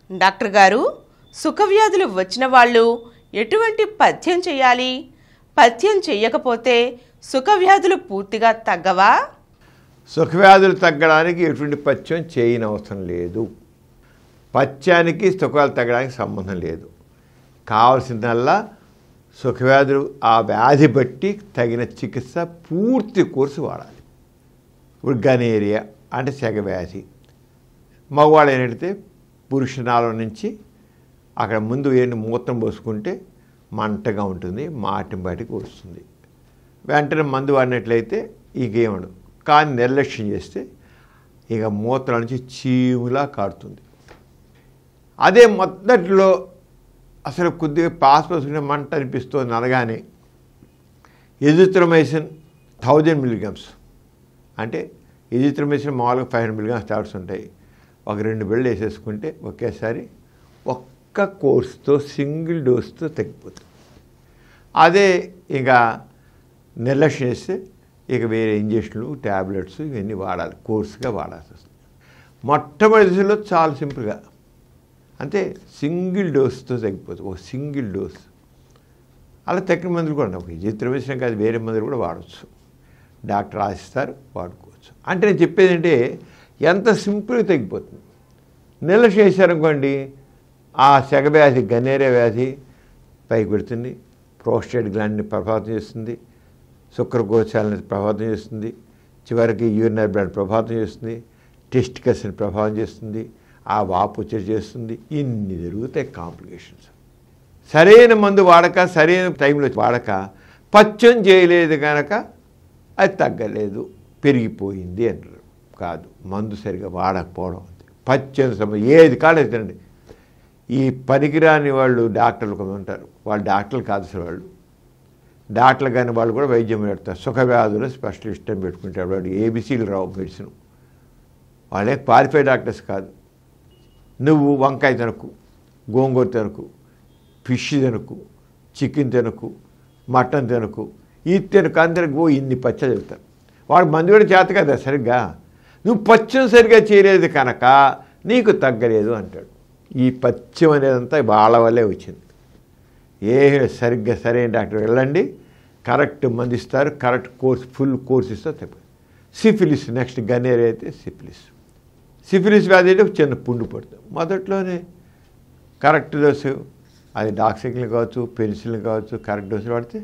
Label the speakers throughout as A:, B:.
A: Doctor గారు, సుఖవ్యాధులు వచ్చిన వాళ్ళు ఎటువంటి పథ్యం చేయాలి? పథ్యం చేయకపోతే సుఖవ్యాధులు పూర్తిగా తగ్గవా?
B: సుఖవ్యాధులు తగ్గడానికి ఎటువంటి పథ్యం చేయనవసరం లేదు. పథ్యానికి సుఖవ్యాధులు తగ్గడానికి సంబంధం లేదు. కావాల్సిందల్లా సుఖవ్యాధులు ఆ వ్యాధి బట్టి తగిన చికిత్స పూర్తి కోర్సు వాడాలి. ఇప్పుడు గనేరియా అంటే సెగవ్యాధి, మగవాళ్ళు ఏంటంటే పురుషనాళం నుంచి అక్కడ ముందు ఏంటి మూత్రం పోసుకుంటే మంటగా ఉంటుంది, మాటిని బయటకు వస్తుంది. వెంటనే మందు వాడినట్లయితే ఇంకేమడు, కానీ నిర్లక్ష్యం చేస్తే ఇక మూత్రం నుంచి చీములా కారుతుంది. అదే మొదట్లో అసలు కొద్దిగా పాస్ పోసుకునే మంట అనిపిస్తుంది అనగానే ఎజిత్రోమైసిన్ 1000 mg, అంటే ఎజిత్రోమైసిన్ మామూలుగా 500 mg టాబ్లెట్స్ ఉంటాయి. ఒక 2 బిళ్ళలు వేసేసుకుంటే ఒకేసారి ఒక్క కోర్సుతో సింగిల్ డోస్తో తగ్గిపోతుంది. అదే ఇక నిర్లక్ష్యం చేస్తే ఇక వేరే ఇంజక్షన్లు ట్యాబ్లెట్స్ ఇవన్నీ వాడాలి, కోర్సుగా వాడాల్సి వస్తుంది. మొట్టమొదటి దశలో చాలా సింపుల్గా అంటే సింగిల్ డోస్తో తగ్గిపోతుంది, ఒక సింగిల్ డోస్. అలా తగ్గిన మందులు కూడా ఒక ఎజిత్రోమైసిన్ కాదు, వేరే మందులు కూడా వాడవచ్చు. డాక్టర్ రాసిస్తారు, వాడుకోవచ్చు. అంటే నేను చెప్పేది అంటే ఎంత సింపుల్గా తగ్గిపోతుంది. నిర్లక్ష్యం చేశారనుకోండి, ఆ సెగవ్యాధి గనేరియా వ్యాధి పైకి పెడుతుంది, ప్రోస్టేట్ గ్లాండ్ని ప్రభావితం చేస్తుంది, శుక్రకోశాలని ప్రభావితం చేస్తుంది, చివరికి యూరినరీ బ్లడ్ ప్రభావితం చేస్తుంది, టెస్టికల్స్ని ప్రభావితం చేస్తుంది, ఆ వాపు చేస్తుంది. ఇన్ని జరుగుతాయి కాంప్లికేషన్స్. సరైన మందు వాడక, సరైన టైంలో వాడక, పథ్యం చేయలేదు కనుక అది తగ్గలేదు, పెరిగిపోయింది అంటారు. కాదు, మందు సరిగా వాడకపోవడం. పథ్యం సంబంధం ఏది కాలేదు తినండి. ఈ పనికిరాని వాళ్ళు డాక్టర్లు కొంత ఉంటారు, వాళ్ళు డాక్టర్లు కాదు అసలు. వాళ్ళు డాక్టర్లు కానీ వాళ్ళు కూడా వైద్యం పెడతారు. సుఖవ్యాధులు స్పెషలిస్ట్ అని పెట్టుకుంటారు. వాడు ఏబీసీలు రావు మెడిసిన్. వాళ్ళే క్వాలిఫైడ్ డాక్టర్స్ కాదు. నువ్వు వంకాయ తినకు, గోంగూర తినకు, ఫిష్ తినకు, చికెన్ తినకు, మటన్ తినకు, ఇది తినకు, అందరికి ఇన్ని పచ్చలు చెప్తారు. వాడు మందు కూడా చేత కదా సరిగ్గా. నువ్వు పచ్చం సరిగ్గా చేయలేదు కనుక నీకు తగ్గలేదు అంటాడు. ఈ పచ్చం అనేదంతా వాళ్ళ వల్లే వచ్చింది. ఏ సరిగ్గా సరైన డాక్టర్ వెళ్ళండి, కరెక్ట్ మందు ఇస్తారు, కరెక్ట్ కోర్స్ ఫుల్ కోర్స్ ఇస్తారు. తప్ప సిఫిలిస్ నెక్స్ట్ గనేరియా అయితే సిఫిలిస్ వ్యాధి అంటే చిన్న పుండు పడుతుంది. మొదట్లోనే కరెక్ట్ డోసు, అది డాక్సిక్లు కావచ్చు, పెన్సిల్ కావచ్చు, కరెక్ట్ డోసులు వాడితే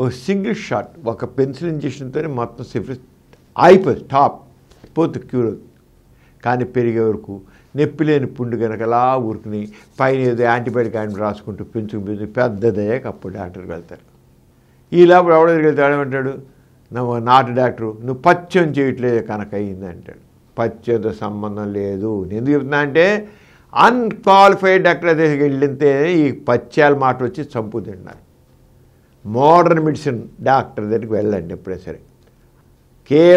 B: ఒక సింగిల్ షాట్, ఒక పెన్సిల్ ఇంజక్షన్తోనే మొత్తం సిఫిలిస్ అయిపోతుంది, టాప్ పోతుంది, క్యూర్ అవుతుంది. కానీ పెరిగే వరకు నొప్పి లేని పుండు కనుక అలా ఊరుకుని పైన ఏదో యాంటీబయాటిక్ రాసుకుంటూ పెంచుకు పెద్దదయ్యాక అప్పుడు డాక్టర్కి వెళ్తారు. ఈ లోపల ఎవడో వెళ్తాడు, ఏమంటాడు, నువ్వు నాటు డాక్టరు, నువ్వు పచ్చం చేయట్లేదు కనుక అయింది అంటాడు. పచ్చతో సంబంధం లేదు. ఎందుకు చెప్తున్నా అంటే అన్క్వాలిఫైడ్ డాక్టర్ దగ్గరికి వెళ్ళితే ఈ పచ్చాల మాట వచ్చి చంపు తిన్నారు. మోడర్న్ మెడిసిన్ డాక్టర్ దగ్గరికి వెళ్ళండి ఎప్పుడే సరే.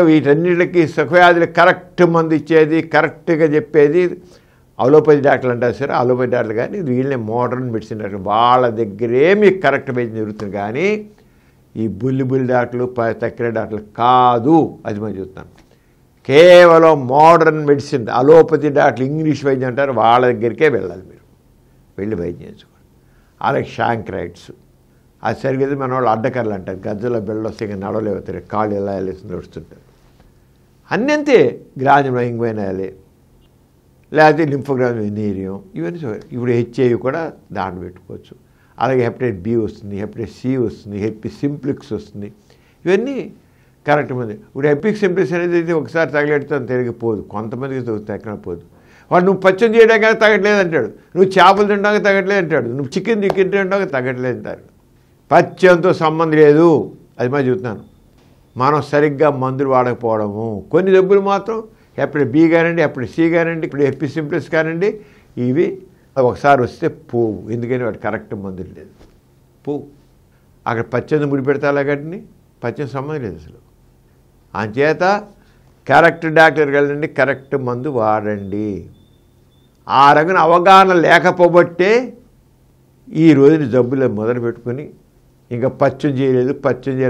B: వీటన్నిటికీ సుఖవ్యాధులు కరెక్ట్ మందు ఇచ్చేది, కరెక్ట్గా చెప్పేది అలోపతి డాక్టర్లు అంటారు సరే, అలోపతి డాక్టర్లు. కానీ వీళ్ళని మోడర్న్ మెడిసిన్ డాక్టర్, వాళ్ళ దగ్గరే మీకు కరెక్ట్ వైద్యం జరుగుతుంది. కానీ ఈ బుల్లి డాక్టర్లు, తక్కిన డాక్టర్లు కాదు. అది మనం చెప్తాను. కేవలం మోడర్న్ మెడిసిన్, అలోపతి డాక్టర్లు, ఇంగ్లీష్ వైద్యం అంటారు, వాళ్ళ దగ్గరికే వెళ్ళాలి. మీరు వెళ్ళి వైద్యం చేసుకోండి. అలాగే షాంక్రైట్స్, అది సరిగ్గా మన వాళ్ళు అడ్డకర్రలు అంటారు, గజ్జల బెళ్ళ వస్తే ఇంకా నడవలేవుతారు, కాళ్ళు ఎలా వెళ్ళేసి నడుస్తుంటారు. అన్నంతే గ్రాజం ఇంగ్వైనాలే, లేకపోతే లింఫోగ్రామ్ నీరియం, ఇవన్నీ ఇప్పుడు హెచ్ఐవి కూడా దాంట్లో పెట్టుకోవచ్చు. అలాగే హెపటైటిస్ బి వస్తుంది, హెపటైటిస్ సి వస్తుంది, హెపటైటిస్ సింప్లిక్స్ వస్తుంది. ఇవన్నీ కరెక్ట్ మంది. ఇప్పుడు హెపటిక్ సింప్లిక్స్ అనేది అయితే ఒకసారి తగిలేడుతో తిరిగిపోదు, కొంతమందికి తగ్గకపోదు. వాడు నువ్వు పచ్చం చేయడానికి తగ్గట్లేదు అంటాడు, నువ్వు చేపలు తినడానికి తగ్గట్లేదు అంటాడు, నువ్వు చికెన్ తినడానికి తగ్గట్లేదు అంటారు. పచ్చంతో సంబంధం లేదు. అది మరి చెబుతున్నాను. మనం సరిగ్గా మందులు వాడకపోవడము. కొన్ని జబ్బులు మాత్రం హెపటైటిస్ బి కానివ్వండి, హెపటైటిస్ సి కానివ్వండి, ఇప్పుడు హెపటిస్ సింప్లిక్స్ కానివ్వండి, ఇవి ఒకసారి వస్తే పోవు. ఎందుకని వాడు కరెక్ట్ మందులు లేదు, పోవు. అక్కడ పచ్చని ముడి పెడతా గట్టిని పచ్చని సంబంధం లేదు అసలు. అంచేత కరెక్ట్ డాక్టర్కి వెళ్ళండి, కరెక్ట్ మందు వాడండి. ఆ రకమైన అవగాహన లేకపోబట్టే ఈ రోజున జబ్బులు మొదలు పెట్టుకొని ఇంకా పచ్చం చేయలేదు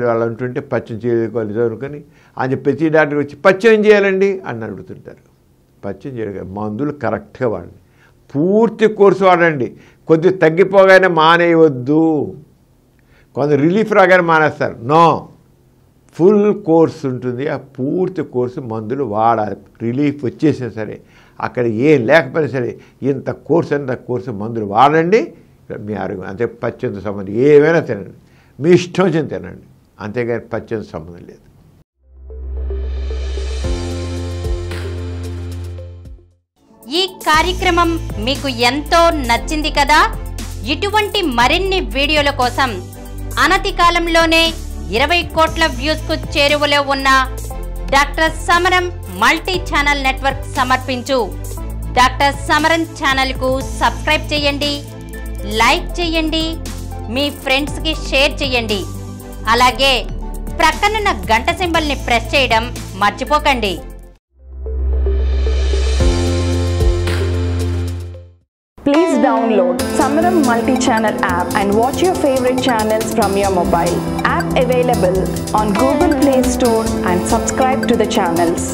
B: వాళ్ళు అంటుంటే పచ్చం చేయలేదు వాళ్ళు చదువుకొని అని ప్రతి డాక్టర్ వచ్చి పచ్చం చేయాలండి అని అడుగుతుంటారు. పచ్చం చేయలేదు, మందులు కరెక్ట్గా వాడండి. పూర్తి కోర్సు వాడండి. కొద్దిగా తగ్గిపోగానే మానేయవద్దు. కొంత రిలీఫ్ రాగానే మానేస్తారు. నో, ఫుల్ కోర్స్ ఉంటుంది. ఆ పూర్తి కోర్సు మందులు వాడాలి. రిలీఫ్ వచ్చేసినా సరే, అక్కడ ఏం లేకపోయినా సరే, ఇంత కోర్సు మందులు వాడండి. మీ ఆరోగ్యం అంతే. పచ్చంతో సంబంధం ఏమైనా తినండి, మీ ఇష్టం వచ్చిన తినండి, అంతేగాని పచ్చంతో సంబంధం లేదు.
C: ఈ కార్యక్రమం మీకు ఎంతో నచ్చింది కదా. ఇటువంటి మరిన్ని వీడియోల కోసం అనతి కాలంలోనే 20 కోట్ల వ్యూస్ కు చేరువలో ఉన్న డాక్టర్ సమరం మల్టీ ఛానల్ నెట్వర్క్ సమర్పించు డాక్టర్ సమరం ఛానల్ కు సబ్స్క్రైబ్ చేయండి, లైక్ చేయండి, మీ ఫ్రెండ్స్ కి షేర్ చేయండి. అలాగే ప్రక్కనున్న గంట సింబల్ ని ప్రెస్ చేయడం మర్చిపోకండి.
D: Please download Samaram multi-channel app and watch your favorite channels from your mobile. App available on Google Play Store and subscribe to the channels.